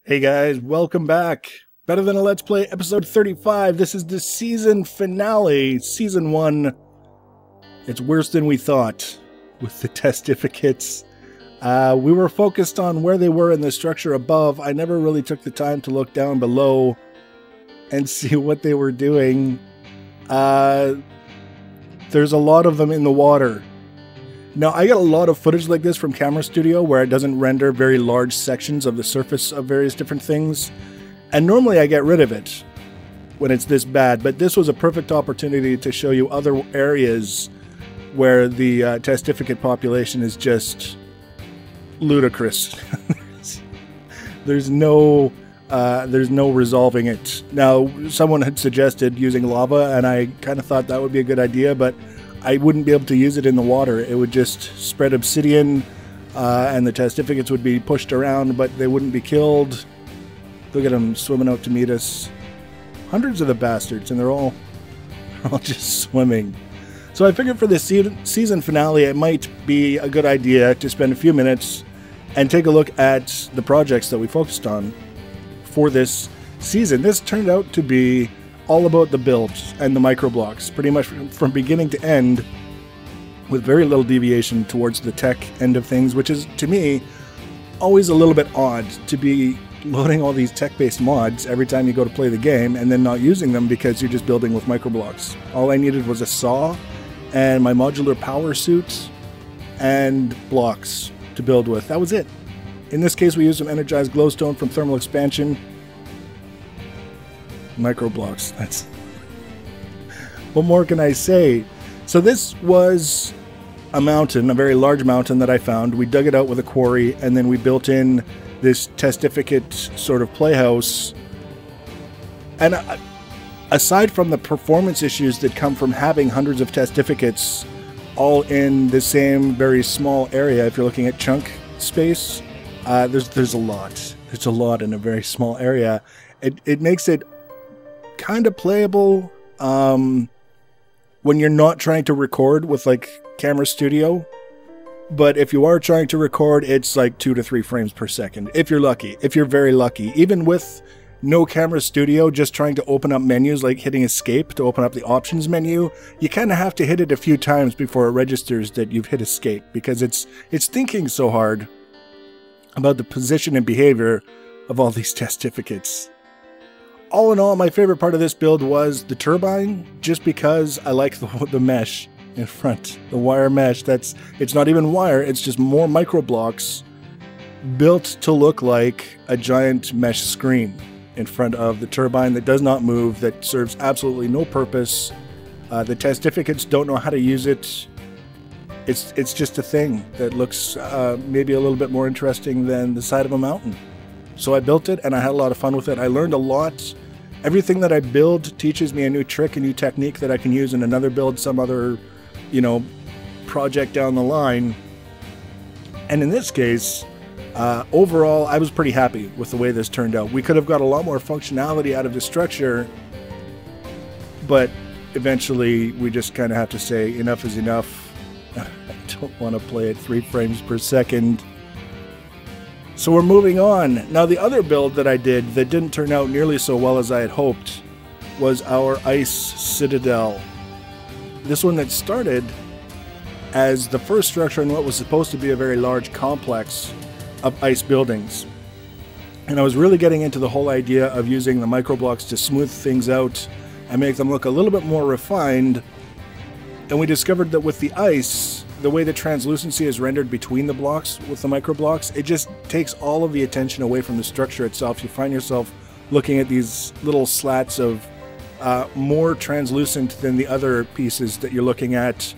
Hey guys, welcome back. Better Than a Let's Play, episode 35. This is the season finale, season 1. It's worse than we thought with the testificates. We were focused on where they were in the structure above. I never really took the time to look down below and see what they were doing. There's a lot of them in the water. Now, I get a lot of footage like this from Camera Studio where it doesn't render very large sections of the surface of various different things. And normally I get rid of it when it's this bad, but this was a perfect opportunity to show you other areas where the testificate population is just ludicrous. There's no resolving it. Now, someone had suggested using lava, and I kind of thought that would be a good idea, but I wouldn't be able to use it in the water. It would just spread obsidian, and the testificates would be pushed around, but they wouldn't be killed. Look at them swimming out to meet us. Hundreds of the bastards, and they're all just swimming. So I figured for this season finale, it might be a good idea to spend a few minutes and take a look at the projects that we focused on for this season. This turned out to be all about the builds and the microblocks, pretty much from beginning to end, with very little deviation towards the tech end of things, which is, to me, always a little bit odd to be loading all these tech-based mods every time you go to play the game and then not using them because you're just building with microblocks. All I needed was a saw and my modular power suit and blocks to build with. That was it. In this case, we used some energized glowstone from thermal expansion. Microblocks. That's... What more can I say? So this was a mountain, a very large mountain that I found. We dug it out with a quarry, and then we built in this testificate sort of playhouse. And aside from the performance issues that come from having hundreds of testificates all in the same very small area, if you're looking at chunk space, there's a lot. There's a lot in a very small area. It makes it kind of playable when you're not trying to record with like Camera Studio, but if you are trying to record, it's like 2 to 3 frames per second if you're lucky, if you're very lucky. Even with no Camera Studio, just trying to open up menus, like hitting escape to open up the options menu, you kind of have to hit it a few times before it registers that you've hit escape, because it's thinking so hard about the position and behavior of all these testificates. All in all, my favorite part of this build was the turbine, just because I like the mesh in front, the wire mesh. It's not even wire, it's just more microblocks built to look like a giant mesh screen in front of the turbine that does not move, that serves absolutely no purpose. The testificates don't know how to use it. It's just a thing that looks maybe a little bit more interesting than the side of a mountain. So I built it, and I had a lot of fun with it. I learned a lot. Everything that I build teaches me a new trick, a new technique that I can use in another build, some other, project down the line. And in this case, overall, I was pretty happy with the way this turned out. We could have got a lot more functionality out of the structure, but eventually we just kind of have to say enough is enough. I don't want to play at 3 frames per second. So we're moving on. Now, the other build that I did that didn't turn out nearly so well as I had hoped was our ice citadel. This one that started as the first structure in what was supposed to be a very large complex of ice buildings. And I was really getting into the whole idea of using the microblocks to smooth things out and make them look a little bit more refined. And we discovered that with the ice, the way the translucency is rendered between the blocks with the microblocks, it just takes all of the attention away from the structure itself. You find yourself looking at these little slats of more translucent than the other pieces that you're looking at.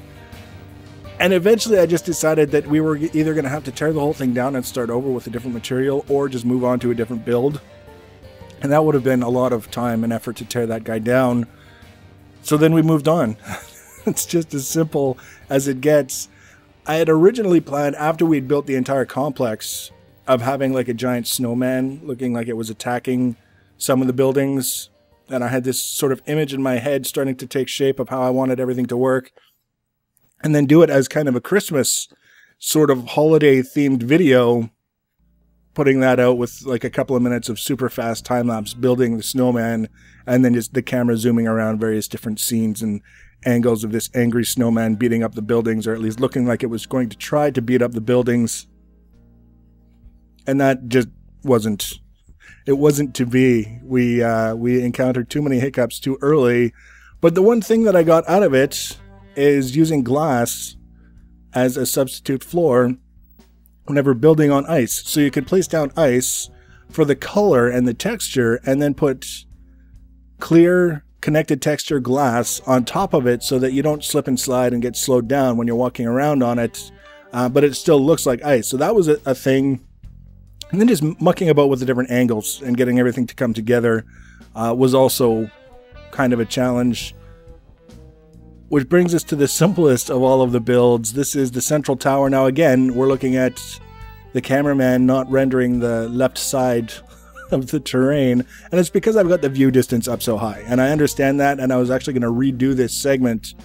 And eventually I just decided that we were either going to have to tear the whole thing down and start over with a different material, or just move on to a different build. And that would have been a lot of time and effort to tear that guy down. So then we moved on. It's just as simple as it gets. I had originally planned, after we'd built the entire complex, of having like a giant snowman looking like it was attacking some of the buildings. And I had this sort of image in my head starting to take shape of how I wanted everything to work. And then do it as kind of a Christmas sort of holiday themed video putting that out with like a couple of minutes of super fast time lapse building the snowman, and then just the camera zooming around various different scenes and angles of this angry snowman beating up the buildings, or at least looking like it was going to try to beat up the buildings. And that just wasn't to be. We encountered too many hiccups too early. But the one thing that I got out of it is using glass as a substitute floor whenever building on ice. So you could place down ice for the color and the texture, and then put clear connected texture glass on top of it so that you don't slip and slide and get slowed down when you're walking around on it, but it still looks like ice. So that was a thing. And then just mucking about with the different angles and getting everything to come together was also kind of a challenge. Which brings us to the simplest of all of the builds. This is the central tower. Now again, we're looking at the cameraman not rendering the left side of the terrain, and it's because I've got the view distance up so high, and I understand that, and I was actually going to redo this segment,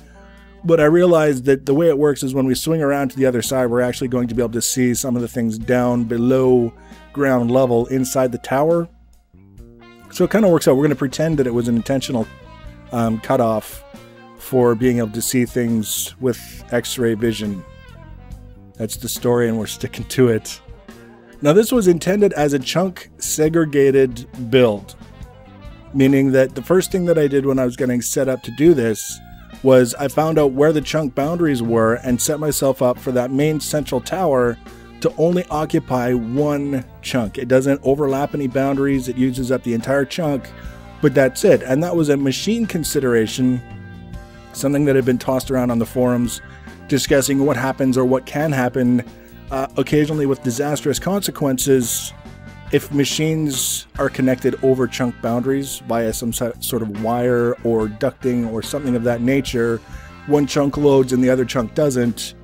but I realized that the way it works is when we swing around to the other side, we're actually going to be able to see some of the things down below ground level inside the tower. So it kind of works out. We're going to pretend that it was an intentional cutoff for being able to see things with X-ray vision. That's the story, and we're sticking to it. Now, this was intended as a chunk segregated build, meaning that the first thing that I did when I was getting set up to do this was I found out where the chunk boundaries were and set myself up for that main central tower to only occupy one chunk. It doesn't overlap any boundaries. It uses up the entire chunk, but that's it. And that was a machine consideration, something that had been tossed around on the forums, discussing what happens or what can happen occasionally with disastrous consequences if machines are connected over chunk boundaries via some sort of wire or ducting or something of that nature. One chunk loads and the other chunk doesn't.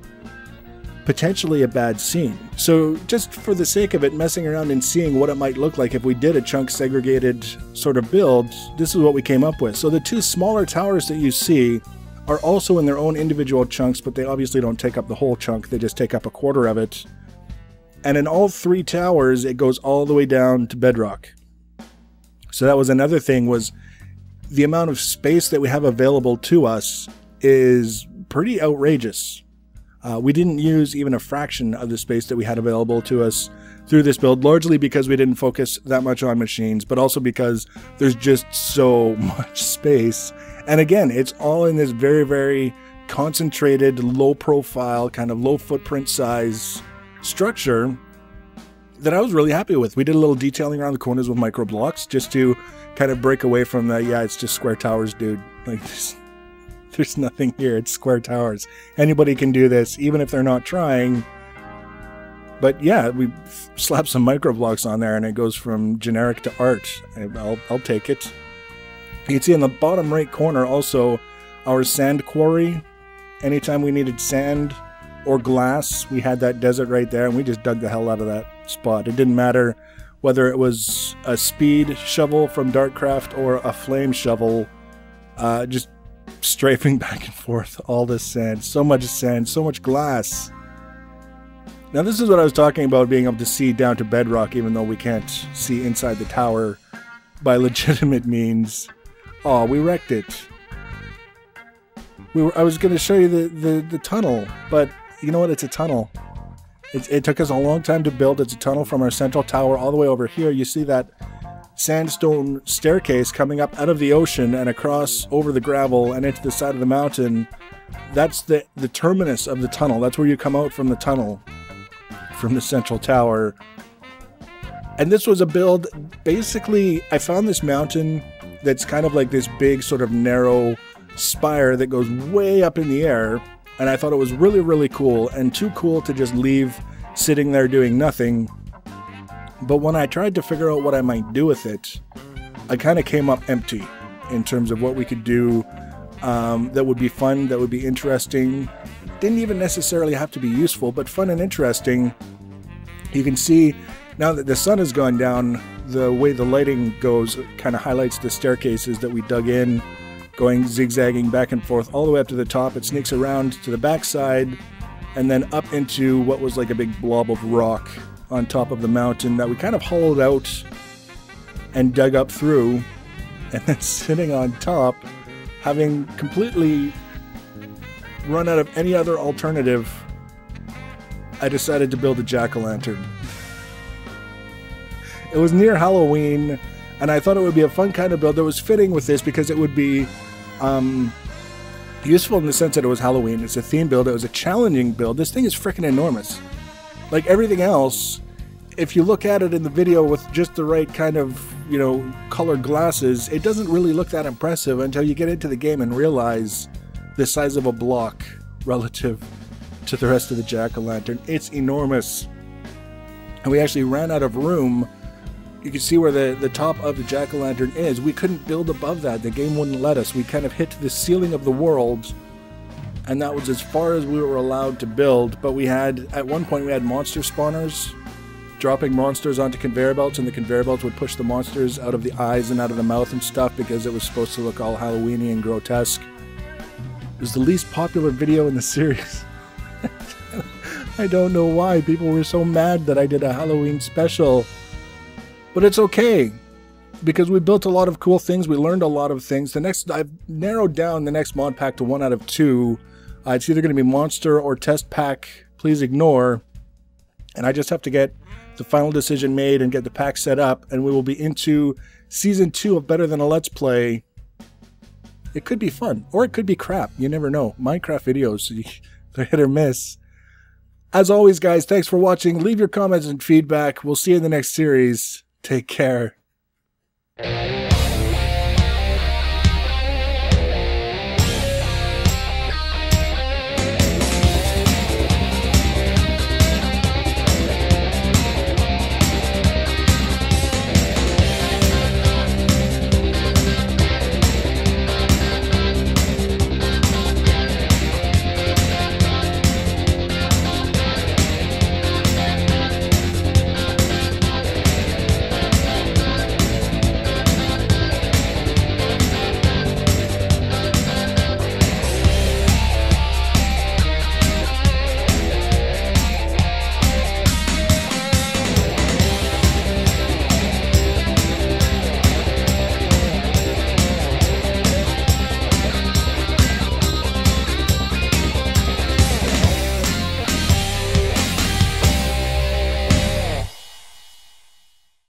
Potentially a bad scene. So just for the sake of it, messing around and seeing what it might look like if we did a chunk segregated sort of build, this is what we came up with. So the two smaller towers that you see are also in their own individual chunks, but they obviously don't take up the whole chunk, they just take up a quarter of it. And in all three towers, it goes all the way down to bedrock. So that was another thing, was the amount of space that we have available to us is pretty outrageous. We didn't use even a fraction of the space that we had available to us through this build, largely because we didn't focus that much on machines, but also because there's just so much space. And again, it's all in this very, very concentrated, low profile, kind of low footprint size structure that I was really happy with. We did a little detailing around the corners with micro blocks just to kind of break away from the, yeah, it's just square towers, dude. Like, there's nothing here. It's square towers. Anybody can do this, even if they're not trying. But yeah, we slap some micro blocks on there and it goes from generic to art. I'll take it. You can see in the bottom right corner also our sand quarry. Anytime we needed sand or glass, we had that desert right there, and we just dug the hell out of that spot. It didn't matter whether it was a speed shovel from Dartcraft or a flame shovel, just strafing back and forth all this sand. So much sand, so much glass. Now this is what I was talking about, being able to see down to bedrock even though we can't see inside the tower by legitimate means. Oh, we wrecked it. I was going to show you the tunnel, but you know what? It's a tunnel. It took us a long time to build. It's a tunnel from our central tower all the way over here. You see that sandstone staircase coming up out of the ocean and across over the gravel and into the side of the mountain. That's the terminus of the tunnel. That's where you come out from the tunnel, from the central tower. And this was a build, basically, I found this mountain that's kind of like this big sort of narrow spire that goes way up in the air, and I thought it was really, really cool, and too cool to just leave sitting there doing nothing. But when I tried to figure out what I might do with it, I kind of came up empty in terms of what we could do that would be fun, that would be interesting. Didn't even necessarily have to be useful, but fun and interesting. You can see now that the sun has gone down, the way the lighting goes kind of highlights the staircases that we dug in, going zigzagging back and forth all the way up to the top. It sneaks around to the backside and then up into what was like a big blob of rock on top of the mountain that we kind of hollowed out and dug up through, and then sitting on top, having completely run out of any other alternative, I decided to build a jack-o'-lantern. It was near Halloween, and I thought it would be a fun kind of build that was fitting with this because it would be useful in the sense that it was Halloween. It's a theme build. It was a challenging build. This thing is freaking enormous. Like everything else, if you look at it in the video with just the right kind of, you know, colored glasses, it doesn't really look that impressive until you get into the game and realize the size of a block relative to the rest of the jack-o'-lantern. It's enormous. And we actually ran out of room. You can see where the top of the jack-o'-lantern is. We couldn't build above that. The game wouldn't let us. We kind of hit the ceiling of the world, and that was as far as we were allowed to build. But we had, at one point, we had monster spawners dropping monsters onto conveyor belts, and the conveyor belts would push the monsters out of the eyes and out of the mouth and stuff because it was supposed to look all Halloween-y and grotesque. It was the least popular video in the series. I don't know why. People were so mad that I did a Halloween special. But it's okay, because we built a lot of cool things. We learned a lot of things. I've narrowed down the next mod pack to 1 out of 2. It's either going to be monster or test pack. Please ignore. And I just have to get the final decision made and get the pack set up, and we will be into Season 2 of Better Than a Let's Play. It could be fun, or it could be crap. You never know. Minecraft videos, they're hit or miss. As always, guys, thanks for watching. Leave your comments and feedback. We'll see you in the next series. Take care.